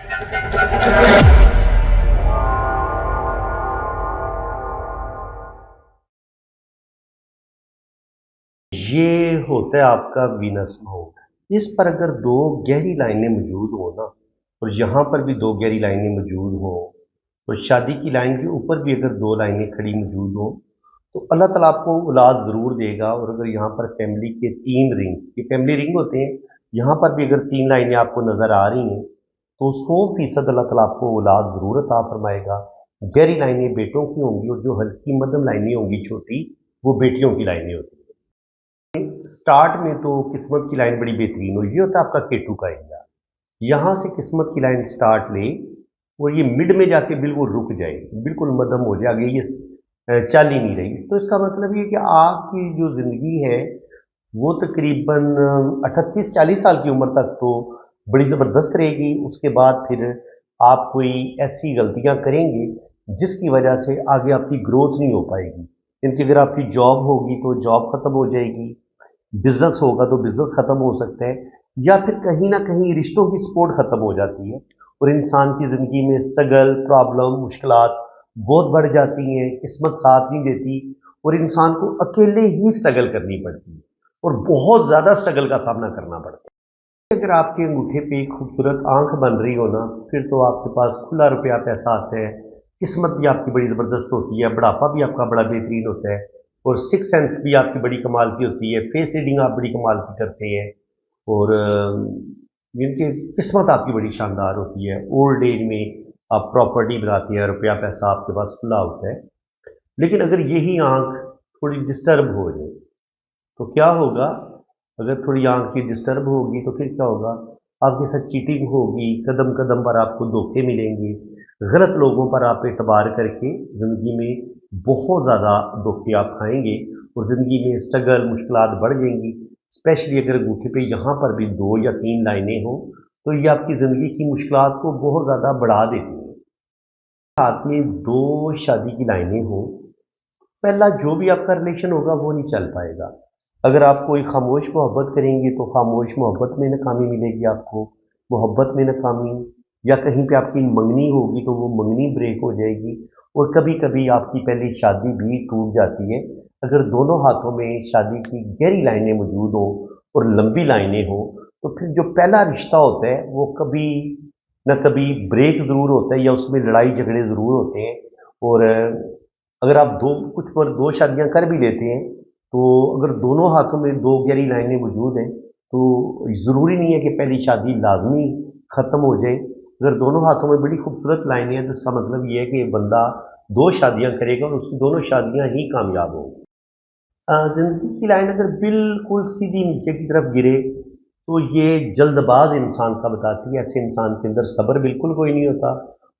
ये होता है आपका वीनस माउंट। इस पर अगर दो गहरी लाइनें मौजूद हो ना, और यहाँ पर भी दो गहरी लाइनें मौजूद हो, और शादी की लाइन के ऊपर भी अगर दो लाइनें खड़ी मौजूद हो, तो अल्लाह ताला आपको औलाद ज़रूर देगा। और अगर यहाँ पर फैमिली के तीन रिंग, ये फैमिली रिंग होते हैं, यहाँ पर भी अगर तीन लाइनें आपको नज़र आ रही हैं, तो 100% अल्लाह ताला आपको औलाद ज़रूर अता फरमाएगा। गहरी लाइनें बेटों की होंगी, और जो हल्की मध्यम लाइनें होंगी छोटी, वो बेटियों की लाइनें होती हैं। स्टार्ट में तो किस्मत की लाइन बड़ी बेहतरीन हो, ये होता है आपका केटू का एरिया। यहाँ से किस्मत की लाइन स्टार्ट ले, और ये मिड में जाके बिल्कुल रुक जाए, बिल्कुल मध्यम हो जाए, आगे ये चल ही नहीं रही। तो इसका मतलब ये कि आपकी जो ज़िंदगी है वो तकरीबन 38-40 साल की उम्र तक तो बड़ी ज़बरदस्त रहेगी। उसके बाद फिर आप कोई ऐसी गलतियां करेंगे जिसकी वजह से आगे आपकी ग्रोथ नहीं हो पाएगी। क्योंकि अगर आपकी जॉब होगी तो जॉब खत्म हो जाएगी, बिजनेस होगा तो बिजनेस खत्म हो सकता है, या फिर कहीं ना कहीं रिश्तों की सपोर्ट खत्म हो जाती है, और इंसान की ज़िंदगी में स्ट्रगल, प्रॉब्लम, मुश्किलात बहुत बढ़ जाती हैं, किस्मत साथ नहीं देती, और इंसान को अकेले ही स्ट्रगल करनी पड़ती है, और बहुत ज़्यादा स्ट्रगल का सामना करना पड़ता है। अगर आपके अंगूठे पे एक खूबसूरत आंख बन रही हो ना, फिर तो आपके पास खुला रुपया पैसा आता है, किस्मत भी आपकी बड़ी ज़बरदस्त होती है, बुढ़ापा भी आपका बड़ा बेहतरीन होता है, और सिक्स सेंस भी आपकी बड़ी कमाल की होती है, फेस रीडिंग आप बड़ी कमाल की करते हैं, और जिनकी किस्मत आपकी बड़ी शानदार होती है। ओल्ड एज में आप प्रॉपर्टी बनाते हैं, रुपया पैसा आपके पास खुला होता है। लेकिन अगर यही आंख थोड़ी डिस्टर्ब हो जाए तो क्या होगा? अगर थोड़ी आंख की डिस्टर्ब होगी तो फिर क्या होगा? आपके साथ चीटिंग होगी, कदम कदम पर आपको धोखे मिलेंगे, गलत लोगों पर आप एतबार करके ज़िंदगी में बहुत ज़्यादा धोखे आप खाएंगे, और ज़िंदगी में स्ट्रगल, मुश्किलात बढ़ जाएंगी। स्पेशली अगर अंगूठे पे यहाँ पर भी दो या तीन लाइनें हों, तो ये आपकी ज़िंदगी की मुश्किलात को बहुत ज़्यादा बढ़ा देती हैं। हाथ में दो शादी की लाइनें हों, पहला जो भी आपका रिलेशन होगा वो नहीं चल पाएगा। अगर आप कोई खामोश मोहब्बत करेंगे तो खामोश मोहब्बत में नाकामी मिलेगी आपको, मोहब्बत में नाकामी, या कहीं पे आपकी मंगनी होगी तो वो मंगनी ब्रेक हो जाएगी, और कभी कभी आपकी पहली शादी भी टूट जाती है। अगर दोनों हाथों में शादी की गहरी लाइनें मौजूद हो और लंबी लाइनें हो, तो फिर जो पहला रिश्ता होता है वो कभी न कभी ब्रेक ज़रूर होता है, या उसमें लड़ाई झगड़े ज़रूर होते हैं। और अगर आप दो कुछ पर दो शादियां कर भी लेते हैं, तो अगर दोनों हाथों में दो गहरी लाइनें मौजूद हैं, तो ज़रूरी नहीं है कि पहली शादी लाजमी ख़त्म हो जाए। अगर दोनों हाथों में बड़ी खूबसूरत लाइनें हैं तो इसका मतलब ये है कि बंदा दो शादियां करेगा और उसकी दोनों शादियां ही कामयाब होंगी। ज़िंदगी की लाइन अगर बिल्कुल सीधी नीचे की तरफ गिरे, तो ये जल्दबाज इंसान का बताती है। ऐसे इंसान के अंदर सब्र बिल्कुल कोई नहीं होता,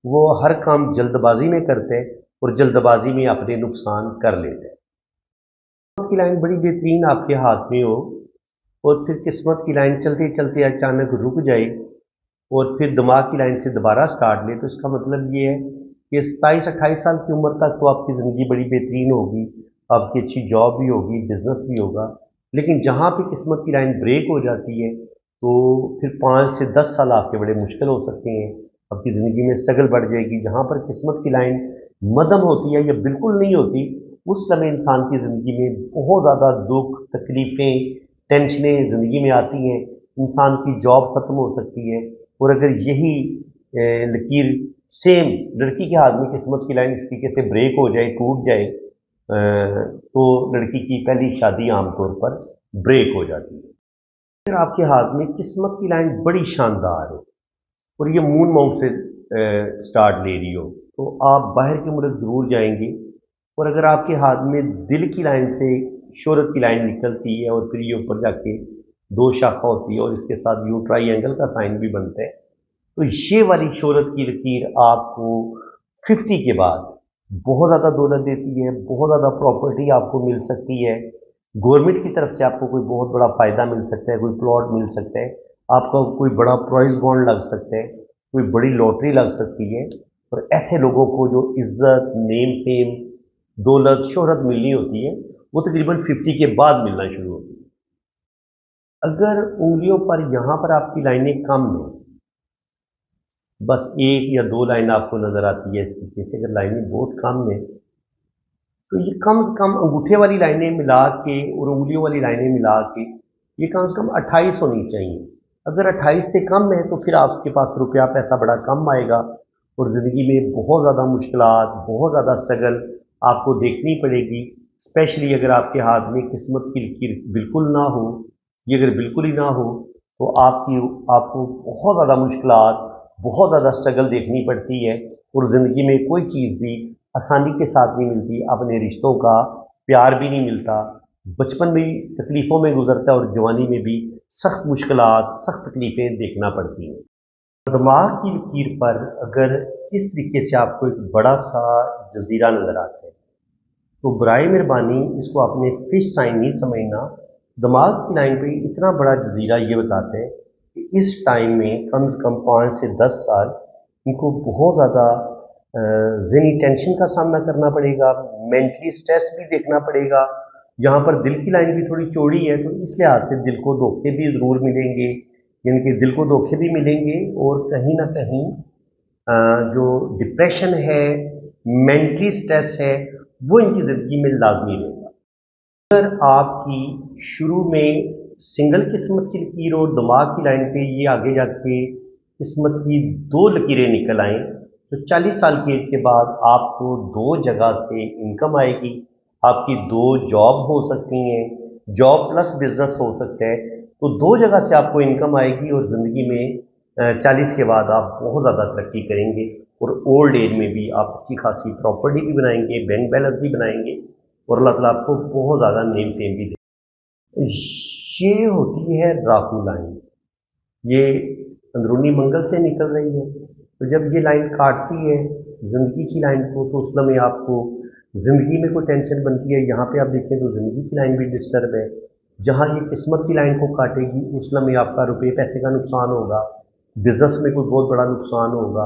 वो हर काम जल्दबाजी में करते हैं, और जल्दबाजी में अपने नुकसान कर लेते हैं। किस्मत की लाइन बड़ी बेहतरीन आपके हाथ में हो, और फिर किस्मत की लाइन चलते चलते अचानक रुक जाए, और फिर दिमाग की लाइन से दोबारा स्टार्ट ले, तो इसका मतलब ये है कि 27-28 साल की उम्र तक तो आपकी ज़िंदगी बड़ी बेहतरीन होगी, आपकी अच्छी जॉब भी होगी, बिजनेस भी होगा। लेकिन जहाँ पे किस्मत की लाइन ब्रेक हो जाती है, तो फिर 5 से 10 साल आपके बड़े मुश्किल हो सकते हैं, आपकी ज़िंदगी में स्ट्रगल बढ़ जाएगी। जहाँ पर किस्मत की लाइन मध्यम होती है या बिल्कुल नहीं होती, उस समय इंसान की ज़िंदगी में बहुत ज़्यादा दुख, तकलीफ़ें, टेंशनें ज़िंदगी में आती हैं। इंसान की जॉब ख़त्म हो सकती है, और अगर यही लकीर सेम लड़की के हाथ में किस्मत की लाइन इस तरीके से ब्रेक हो जाए, टूट जाए, तो लड़की की पहली शादी आमतौर पर ब्रेक हो जाती है। अगर आपके हाथ में किस्मत की लाइन बड़ी शानदार हो, और ये मून माउंट से स्टार्ट ले रही हो, तो आप बाहर के मुल्क ज़रूर जाएंगे। और अगर आपके हाथ में दिल की लाइन से शोहरत की लाइन निकलती है, और फिर ये ऊपर जाके दो शाखा होती है, और इसके साथ यू ट्राई एंगल का साइन भी बनता है, तो ये वाली शोहरत की लकीर आपको 50 के बाद बहुत ज़्यादा दौलत देती है, बहुत ज़्यादा प्रॉपर्टी आपको मिल सकती है, गवर्नमेंट की तरफ से आपको कोई बहुत बड़ा फ़ायदा मिल सकता है, कोई प्लॉट मिल सकता है, आपका कोई बड़ा प्राइज बॉन्ड लग सकता है, कोई बड़ी लॉटरी लग सकती है। और ऐसे लोगों को जो इज्जत, नेम फेम, दौलत, शोहरत मिलनी होती है, वो तकरीबन 50 के बाद मिलना शुरू होती है। अगर उंगलियों पर यहाँ पर आपकी लाइनें कम हैं, बस एक या दो लाइन आपको नज़र आती है इस तरीके से। अगर लाइनें बहुत कम है तो ये कम से कम अंगूठे वाली लाइनें मिला के और उंगलियों वाली लाइनें मिला के ये कम से कम 28 होनी चाहिए। अगर 28 से कम है तो फिर आपके पास रुपया पैसा बड़ा कम आएगा और ज़िंदगी में बहुत ज़्यादा मुश्किलात, बहुत ज़्यादा स्ट्रगल आपको देखनी पड़ेगी। स्पेशली अगर आपके हाथ में किस्मत की लकीर बिल्कुल ना हो, ये अगर बिल्कुल ही ना हो तो आपको बहुत ज़्यादा मुश्किलात, बहुत ज़्यादा स्ट्रगल देखनी पड़ती है और ज़िंदगी में कोई चीज़ भी आसानी के साथ नहीं मिलती। अपने रिश्तों का प्यार भी नहीं मिलता, बचपन भी तकलीफ़ों में गुजरता है और जवानी में भी सख्त मुश्किलात, सख्त तकलीफ़ें देखना पड़ती हैं। दिमाग की लकीर पर अगर इस तरीके से आपको एक बड़ा सा जजीरा नज़र आता है तो बराए मेहरबानी इसको आपने फिश साइन नहीं समझना। दिमाग की लाइन पे इतना बड़ा जजीरा ये बताते हैं कि इस टाइम में कम से कम 5 से 10 साल इनको बहुत ज़्यादा ज़हनी टेंशन का सामना करना पड़ेगा, मेंटली स्ट्रेस भी देखना पड़ेगा। यहाँ पर दिल की लाइन भी थोड़ी चौड़ी है तो इस लिहाज से दिल को धोखे भी ज़रूर मिलेंगे, यानी कि दिल को धोखे भी मिलेंगे और कहीं ना कहीं जो डिप्रेशन है, मेंटली स्ट्रेस है, वो इनकी ज़िंदगी में लाजमी रहेगा। अगर आपकी शुरू में सिंगल किस्मत की लकीर और दिमाग की लाइन पे ये आगे जाके किस्मत की दो लकीरें निकल आएँ तो 40 साल की एज के बाद आपको दो जगह से इनकम आएगी। आपकी दो जॉब हो सकती हैं, जॉब प्लस बिजनेस हो सकता है, तो दो जगह से आपको इनकम आएगी और ज़िंदगी में 40 के बाद आप बहुत ज़्यादा तरक्की करेंगे और ओल्ड एज में भी आप अच्छी खासी प्रॉपर्टी भी बनाएंगे, बैंक बैलेंस भी बनाएंगे और अल्लाह ताला आपको बहुत ज़्यादा नेम फेम भी दे। ये होती है राहु लाइन, ये अंदरूनी मंगल से निकल रही है। तो जब ये लाइन काटती है ज़िंदगी की लाइन को तो उस समय आपको ज़िंदगी में कोई टेंशन बनती है। यहाँ पे आप देखें तो ज़िंदगी की लाइन भी डिस्टर्ब है। जहाँ ये किस्मत की लाइन को काटेगी उस समय आपका रुपये पैसे का नुकसान होगा, बिजनेस में कोई बहुत बड़ा नुकसान होगा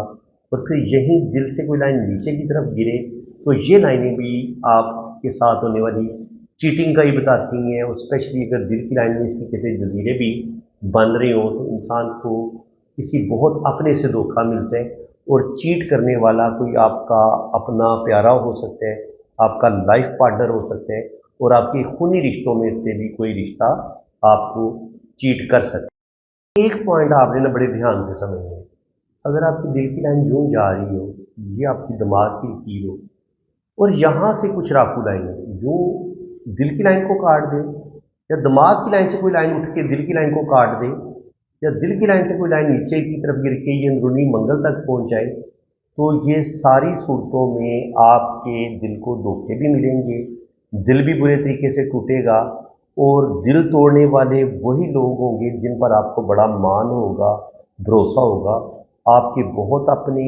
और फिर यहीं दिल से कोई लाइन नीचे की तरफ गिरे तो ये लाइनें भी आपके साथ होने वाली चीटिंग का ही बताती हैं। और स्पेशली अगर दिल की लाइन में इस तरीके से जजीरे भी बन रहे हों तो इंसान को किसी बहुत अपने से धोखा मिलता है और चीट करने वाला कोई आपका अपना प्यारा हो सकता है, आपका लाइफ पार्टनर हो सकता है और आपके खूनी रिश्तों में से भी कोई रिश्ता आपको चीट कर सकता है। एक पॉइंट आपने ना बड़े ध्यान से समझना है। अगर आपकी दिल की लाइन यूं जा रही हो, ये आपकी दिमाग की लकीर हो और यहाँ से कुछ राकू लाइन है जो दिल की लाइन को काट दे या दिमाग की लाइन से कोई लाइन उठ के दिल की लाइन को काट दे या दिल की लाइन से कोई लाइन नीचे की तरफ गिर के ये अंदरूनी मंगल तक पहुंच जाए तो ये सारी सूरतों में आपके दिल को धोखे भी मिलेंगे, दिल भी बुरे तरीके से टूटेगा और दिल तोड़ने वाले वही लोग होंगे जिन पर आपको बड़ा मान होगा, भरोसा होगा। आपके बहुत अपने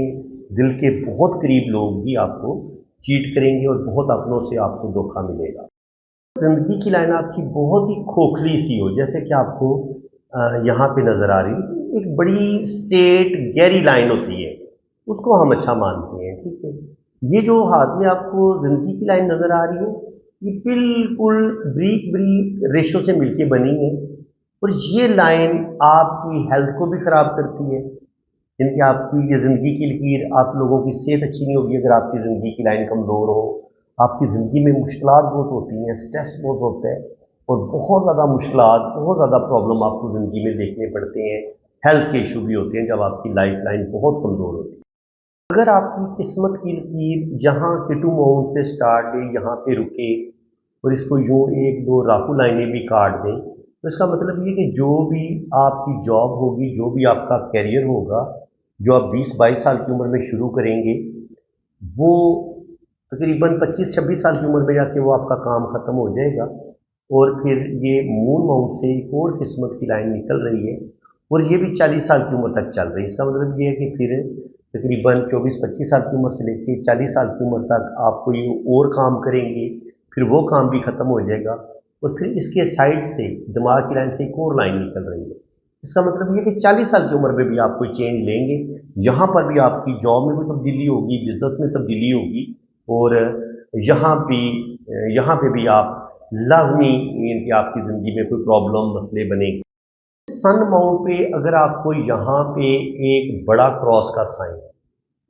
दिल के बहुत करीब लोग भी आपको चीट करेंगे और बहुत अपनों से आपको धोखा मिलेगा। ज़िंदगी की लाइन आपकी बहुत ही खोखली सी हो, जैसे कि आपको यहाँ पे नज़र आ रही है एक बड़ी स्ट्रेट गहरी लाइन होती है, उसको हम अच्छा मानते हैं, ठीक है। ये जो हाथ में आपको ज़िंदगी की लाइन नज़र आ रही है ये बिल्कुल ब्रीक ब्रीक रेशो से मिलके बनी है और ये लाइन आपकी हेल्थ को भी ख़राब करती है। यानी कि आपकी ये ज़िंदगी की लकीर, आप लोगों की सेहत अच्छी नहीं होगी अगर आपकी ज़िंदगी की लाइन कमज़ोर हो। आपकी ज़िंदगी में मुश्किलात बहुत होती हैं, स्ट्रेस बहुत होता है और बहुत ज़्यादा मुश्किलात, बहुत ज़्यादा प्रॉब्लम आपको ज़िंदगी में देखने पड़ते हैं। हेल्थ के इशू भी होते हैं जब आपकी लाइफ लाइन बहुत कमज़ोर होती है। अगर आपकी किस्मत की लकीर यहाँ किटू माउंट से स्टार्ट है, यहाँ पे रुके और इसको यूँ एक दो राहु लाइनें भी काट दें तो इसका मतलब ये कि जो भी आपकी जॉब होगी, जो भी आपका कैरियर होगा, जो आप 20-22 साल की उम्र में शुरू करेंगे वो तकरीबन 25-26 साल की उम्र में जाके वो आपका काम ख़त्म हो जाएगा और फिर ये मून माउंट से एक और किस्मत की लाइन निकल रही है और ये भी 40 साल की उम्र तक चल रही है। इसका मतलब ये है कि फिर तकरीबन 24-25 साल की उम्र से लेकर 40 साल की उम्र तक आप कोई और काम करेंगे, फिर वो काम भी ख़त्म हो जाएगा और फिर इसके साइड से दिमाग की लाइन से एक और लाइन निकल रही है। इसका मतलब ये कि 40 साल की उम्र में भी आप कोई चेंज लेंगे, यहाँ पर भी आपकी जॉब में कोई तब्दीली होगी, बिजनेस में तब्दीली होगी और यहाँ पे भी आप लाजमी कि आपकी ज़िंदगी में कोई प्रॉब्लम मसले बनेंगे। सन माउंट पे अगर आपको यहाँ पे एक बड़ा क्रॉस का साइन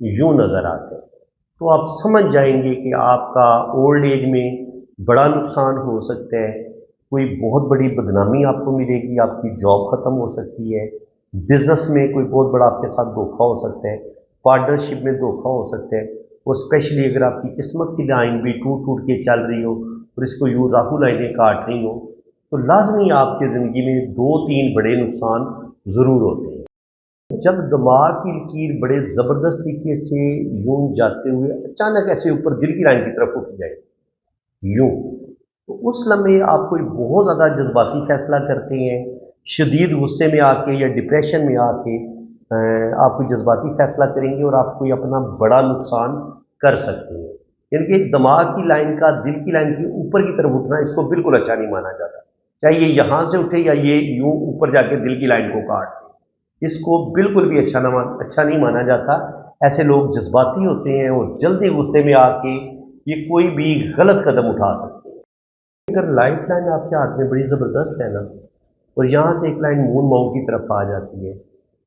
यूं नजर आता है तो आप समझ जाएंगे कि आपका ओल्ड एज में बड़ा नुकसान हो सकता है, कोई बहुत बड़ी बदनामी आपको मिलेगी, आपकी जॉब खत्म हो सकती है, बिजनेस में कोई बहुत बड़ा आपके साथ धोखा हो सकता है, पार्टनरशिप में धोखा हो सकता है। और स्पेशली अगर आपकी किस्मत की लाइन भी टूट टूट के चल रही हो और इसको यूं राहु लाइनें काट रही हो तो लाजमी आपकी ज़िंदगी में दो तीन बड़े नुकसान ज़रूर होते हैं। जब दिमाग की लकीर बड़े ज़बरदस्त तरीके से यूं जाते हुए अचानक ऐसे ऊपर दिल की लाइन की तरफ उठ जाए यूं, तो उस लम्हे आप कोई बहुत ज़्यादा जज्बाती फैसला करते हैं, शदीद गुस्से में आके या डिप्रेशन में आके आप कोई जज्बाती फैसला करेंगे और आप कोई अपना बड़ा नुकसान कर सकते हैं। यानी कि दिमाग की लाइन का दिल की लाइन के ऊपर की तरफ उठना इसको बिल्कुल अच्छा नहीं माना जाता, चाहे ये यहाँ से उठे या ये यूं ऊपर जाके दिल की लाइन को काट दे, इसको बिल्कुल भी अच्छा नहीं माना जाता। ऐसे लोग जज्बाती होते हैं और जल्दी गुस्से में आके ये कोई भी गलत कदम उठा सकते हैं। अगर लाइफ लाइन आपके हाथ में बड़ी ज़बरदस्त है ना और यहाँ से एक लाइन मून माउंट की तरफ आ जाती है,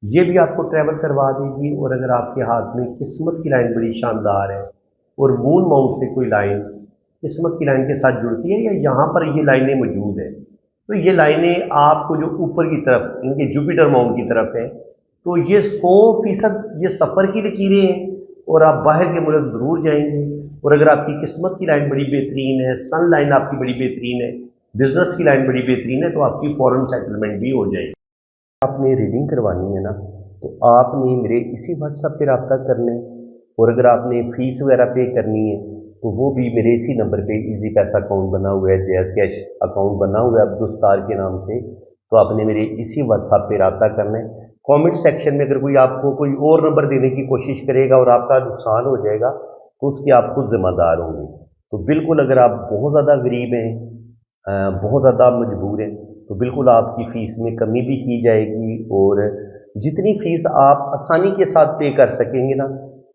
ये भी आपको ट्रैवल करवा देगी। और अगर आपके हाथ में किस्मत की लाइन बड़ी शानदार है और मून माउंट से कोई लाइन किस्मत की लाइन के साथ जुड़ती है या यहाँ पर ये लाइनें मौजूद है, तो ये लाइनें आपको जो ऊपर की तरफ इनके जुपिटर माउंट की तरफ है, तो ये 100% ये सफ़र की लकीरें हैं और आप बाहर के मुल्क ज़रूर जाएंगे। और अगर आपकी किस्मत की लाइन बड़ी बेहतरीन है, सन लाइन आपकी बड़ी बेहतरीन है, बिजनेस की लाइन बड़ी बेहतरीन है, तो आपकी फॉरेन सेटलमेंट भी हो जाएगी। आपने रीडिंग करवानी है ना, तो आपने मेरे इसी व्हाट्सएप पे रब्ता करना है। और अगर आपने फीस वगैरह पे करनी है तो वो भी मेरे इसी नंबर पे इजी पैसा अकाउंट बना हुआ है, जैज़ कैश अकाउंट बना हुआ है अब्दुल स्टार के नाम से, तो आपने मेरे इसी व्हाट्सएप पे रब्ता करना है। कमेंट सेक्शन में अगर कोई आपको कोई और नंबर देने की कोशिश करेगा और आपका नुकसान हो जाएगा तो उसके आप खुद जिम्मेदार होंगे। तो बिल्कुल अगर आप बहुत ज़्यादा गरीब हैं, बहुत ज़्यादा मजबूर हैं, तो बिल्कुल आपकी फ़ीस में कमी भी की जाएगी और जितनी फ़ीस आप आसानी के साथ पे कर सकेंगे ना,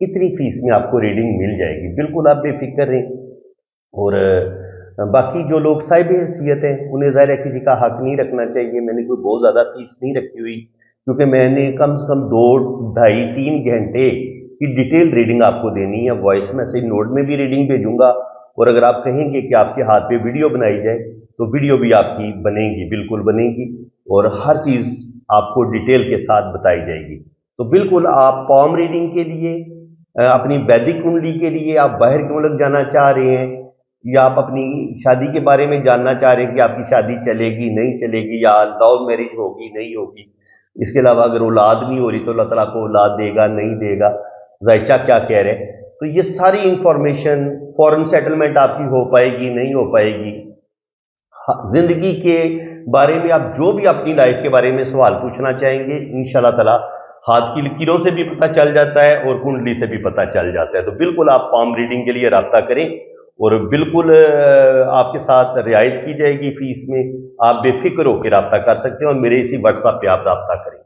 इतनी फ़ीस में आपको रीडिंग मिल जाएगी। बिल्कुल आप बेफिक्र रहें। और बाकी जो लोग साहिब हैसियत हैं उन्हें ज़ाहिर है किसी का हक नहीं रखना चाहिए। मैंने कोई बहुत ज़्यादा फ़ीस नहीं रखी हुई, क्योंकि मैंने कम से कम 2, ढाई, 3 घंटे की डिटेल रीडिंग आपको देनी है। वॉइस मैसेज नोट में भी रीडिंग भेजूंगा और अगर आप कहेंगे कि आपके हाथ पे वीडियो बनाई जाए तो वीडियो भी आपकी बनेगी, बिल्कुल बनेगी और हर चीज़ आपको डिटेल के साथ बताई जाएगी। तो बिल्कुल आप पॉम रीडिंग के लिए, अपनी वैदिक कुंडली के लिए आप बाहर के मुल्क जाना चाह रहे हैं या आप अपनी शादी के बारे में जानना चाह रहे हैं कि आपकी शादी चलेगी नहीं चलेगी या लव मैरिज होगी नहीं होगी, इसके अलावा अगर औलाद नहीं हो रही तो अल्लाह ताला को औलाद देगा नहीं देगा, जायचा क्या कह रहे हैं, तो ये सारी इंफॉर्मेशन, फॉरेन सेटलमेंट आपकी हो पाएगी नहीं हो पाएगी, जिंदगी के बारे में आप जो भी अपनी लाइफ के बारे में सवाल पूछना चाहेंगे इंशाल्लाह ताला हाथ की लकीरों से भी पता चल जाता है और कुंडली से भी पता चल जाता है। तो बिल्कुल आप पाम रीडिंग के लिए रब्ता करें और बिल्कुल आपके साथ रियायत की जाएगी फीस में। आप बेफिक्र होकर रब्ता कर सकते हैं और मेरे इसी व्हाट्सएप पे आप रब्ता करें।